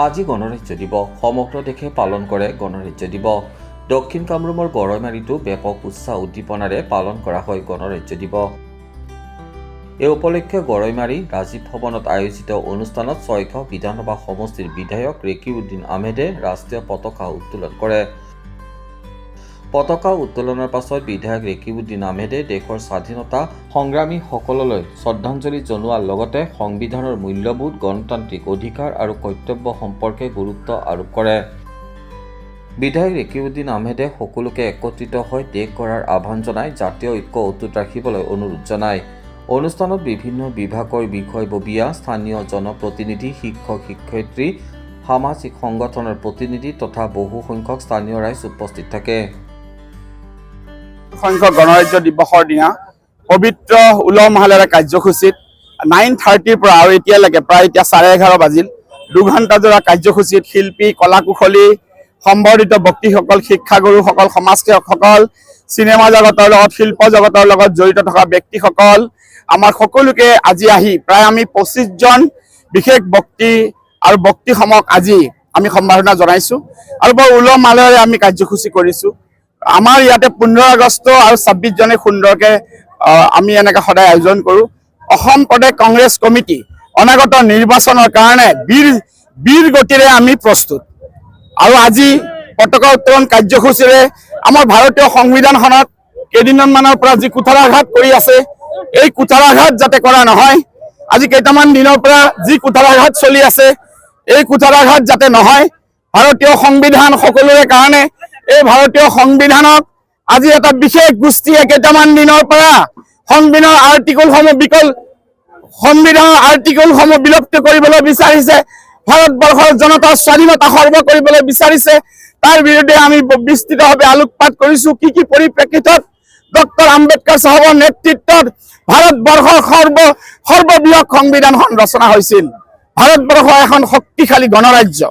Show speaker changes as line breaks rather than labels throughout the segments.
আজি গণৰাজ্য দিৱস সমগ্ৰ দেশে পালন কৰে গণৰাজ্য দিৱস। দক্ষিণ কামৰূপৰ গৰৈমাৰীতো ব্যাপক উৎসাহ উদ্দীপনাৰে পালন কৰা হয় গণৰাজ্য দিৱস। এই উপলক্ষে গৰৈমাৰী ৰাজীৱ ভৱনত আয়োজিত অনুষ্ঠানত 6শ বিধানসভা সমষ্টিৰ বিধায়ক ৰেকিবউদ্দিন আহমেদে ৰাষ্ট্ৰীয় পতাকা উত্তোলন কৰে। পতাকা উত্তোলনৰ পাছত বিধায়ক ৰেকিবউদ্দিন আহমেদে দেশৰ স্বাধীনতা সংগ্ৰামীসকললৈ শ্ৰদ্ধাঞ্জলি জনোৱাৰ লগতে সংবিধানৰ মূল্যবোধ, গণতান্ত্ৰিক অধিকাৰ আৰু কৰ্তব্য সম্পৰ্কে গুৰুত্ব আৰোপ কৰে। বিধায়ক ৰেকিবউদ্দিন আহমেদে সকলোকে একত্ৰিত হৈ দেশ গঢ়াৰ আহ্বান জনাই জাতীয় ঐক্য অটুট ৰাখিবলৈ অনুৰোধ জনায়। অনুষ্ঠানত বিভিন্ন বিভাগৰ বিষয়ববীয়া, স্থানীয় জনপ্ৰতিনিধি, শিক্ষক শিক্ষয়িত্ৰী, সামাজিক সংগঠনৰ প্ৰতিনিধি তথা বহু সংখ্যক স্থানীয় ৰাইজ উপস্থিত থাকে।
সংখ্যক গণৰাজ্য দিৱসৰ দিনা পবিত্ৰ উলহ মাহলেৰে কাৰ্যসূচীত 9:30 পৰা আৰু এতিয়ালৈকে প্ৰায় এতিয়া 11:30 বাজিল 2 ঘণ্টাজোৰা কাৰ্যসূচীত শিল্পী, কলা কুশলী, সম্বৰ্ধিত ব্যক্তিসকল, শিক্ষাগুৰুসকল, সমাজসেৱকসকল, চিনেমা জগতৰ লগত, শিল্প জগতৰ লগত জড়িত থকা ব্যক্তিসকল আমাৰ সকলোকে আজি আহি প্ৰায় আমি 25 জন বিশেষ ব্যক্তি আৰু ব্যক্তিসমূহক আজি আমি সম্বৰ্ধনা জনাইছোঁ আৰু বৰ উলহ মাহলেৰে আমি কাৰ্যসূচী কৰিছোঁ। আমাৰ ইয়াতে 15 আগষ্ট আৰু 26 জনে সুন্দৰকৈ আমি এনেকৈ সদায় আয়োজন কৰোঁ। অসম প্ৰদেশ কংগ্ৰেছ কমিটি অনাগত নিৰ্বাচনৰ কাৰণে বীৰ গতিৰে আমি প্ৰস্তুত আৰু আজি পতাকা উত্তোলন কাৰ্যসূচীৰে আমাৰ ভাৰতীয় সংবিধানখনত কেইদিনমানৰ পৰা যি কুঠাৰাঘাত কৰি আছে, এই কুঠাৰাঘাত যাতে কৰা নহয়। আজি কেইটামান দিনৰ পৰা যি কুঠাৰাঘাত চলি আছে, এই কুঠাৰাঘাত যাতে নহয়। ভাৰতীয় সংবিধান সকলোৰে কাৰণে, এই ভাৰতীয় সংবিধানক আজি এটা বিশেষ গোষ্ঠীয়ে কেইটামান দিনৰ পৰা সংবিধানৰ আৰ্টিকলসমূহ বিলুপ্ত কৰিবলৈ বিচাৰিছে, ভাৰতবৰ্ষৰ জনতাৰ স্বাধীনতা সৰ্ব কৰিবলৈ বিচাৰিছে। তাৰ বিৰুদ্ধে আমি বিস্তৃতভাৱে আলোকপাত কৰিছোঁ। কি পৰিপ্ৰেক্ষিতত ডক্টৰ আম্বেদকাৰ চাহাবৰ নেতৃত্বত ভাৰতবৰ্ষৰ সৰ্ববৃহৎ সংবিধানখন ৰচনা হৈছিল। ভাৰতবৰ্ষ এখন শক্তিশালী গণৰাজ্য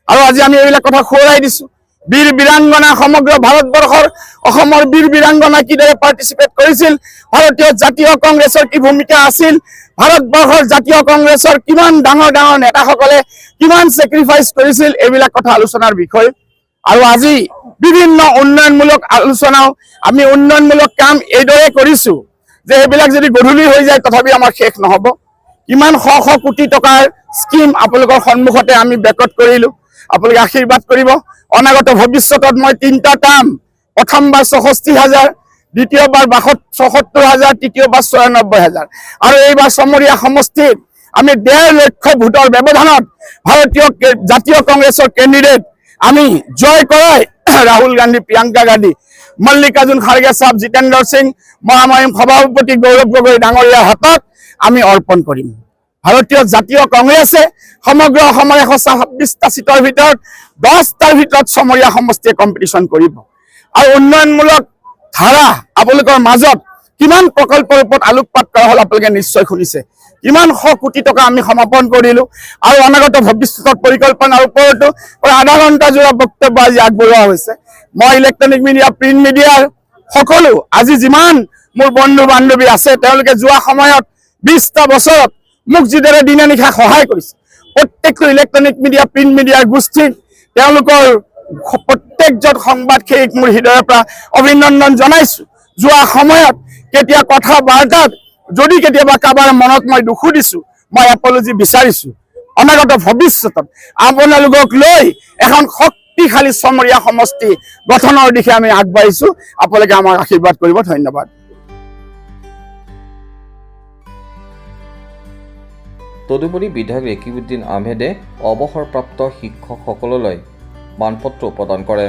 আৰু আজি আমি এইবিলাক কথা সোঁৱৰাই দিছোঁ। বীৰ বীৰাংগনা সমগ্ৰ ভাৰতবৰ্ষৰ, অসমৰ বীৰ বীৰাংগনা কিদৰে পাৰ্টিচিপেট কৰিছিল, ভাৰতীয় জাতীয় কংগ্ৰেছৰ কি ভূমিকা আছিল, ভাৰতবৰ্ষৰ জাতীয় কংগ্ৰেছৰ কিমান ডাঙৰ ডাঙৰ নেতাসকলে কিমান ছেক্ৰিফাইচ কৰিছিল, এইবিলাক কথা আলোচনাৰ বিষয়। আৰু আজি বিভিন্ন উন্নয়নমূলক আলোচনাও, আমি উন্নয়নমূলক কাম এইদৰে কৰিছোঁ যে এইবিলাক যদি গধূলি হৈ যায় তথাপি আমাৰ শেষ নহ'ব। কিমান শ কোটি টকাৰ স্কিম আপোনালোকৰ সন্মুখতে আমি বেকত কৰিলোঁ, আপোনালোকে আশীৰ্বাদ কৰিব। অনাগত ভৱিষ্যতত মই 3টা টাৰ্ম, প্ৰথমবাৰ 64,000, দ্বিতীয়বাৰ 76,000, তৃতীয়বাৰ 96,000 আৰু এইবাৰ চমৰীয়া সমষ্টিত আমি 1.5 লক্ষ ভোটৰ ব্যৱধানত ভাৰতীয় জাতীয় কংগ্ৰেছৰ কেণ্ডিডেট আমি জয় কৰাই ৰাহুল গান্ধী, প্ৰিয়ংকা গান্ধী, মল্লিকাৰ্জুন খাৰ্গে সাহেব, জিতেন্দ্ৰ সিং, মহামহিম সভাপতি গৌৰৱ গগৈ ডাঙৰীয়াৰ হাতত আমি অৰ্পণ কৰিম। ভাৰতীয় জাতীয় কংগ্ৰেছে সমগ্ৰ অসমৰ 126টা চিটৰ ভিতৰত 10টাৰ ভিতৰত চমৰীয়া সমষ্টিয়ে কম্পিটিশ্যন কৰিব আৰু উন্নয়নমূলক ধাৰা আপোনালোকৰ মাজত কিমান প্ৰকল্পৰ ওপৰত আলোকপাত কৰা হ'ল আপোনালোকে নিশ্চয় শুনিছে। কিমান শ কোটি টকা আমি সমাপন কৰিলোঁ আৰু অনাগত ভৱিষ্যতৰ পৰিকল্পনাৰ ওপৰতো আধা ঘণ্টা জোৰা বক্তব্য আজি আগবঢ়োৱা হৈছে। মই ইলেক্ট্ৰনিক মিডিয়া, প্ৰিণ্ট মিডিয়াৰ সকলো আজি যিমান মোৰ বন্ধু বান্ধৱী আছে, তেওঁলোকে যোৱা সময়ত 20টা বছৰত মোক যিদৰে দিনে নিশা সহায় কৰিছে, প্ৰত্যেকটো ইলেক্ট্ৰনিক মিডিয়া, প্ৰিণ্ট মিডিয়াৰ গোষ্ঠীক তেওঁলোকৰ প্ৰত্যেকজন সংবাদসেৱীক মোৰ হৃদয়ৰ পৰা অভিনন্দন জনাইছোঁ। যোৱা সময়ত কেতিয়া কথা বাৰ্তাত যদি কেতিয়াবা কাৰোবাৰ মনত মই দুখো দিছোঁ, মই এপলজি বিচাৰিছোঁ। অনাগত ভৱিষ্যতত আপোনালোকক লৈ এখন শক্তিশালী চমৰীয়া সমষ্টি গঠনৰ দিশে আমি আগবাঢ়িছোঁ। আপোনালোকে আমাক আশীৰ্বাদ কৰিব। ধন্যবাদ।
তদুপৰি বিধায়ক ৰেকিবউদ্দিন আহমেদে অৱসৰপ্ৰাপ্ত শিক্ষকসকললৈ মানপত্ৰ প্ৰদান কৰে।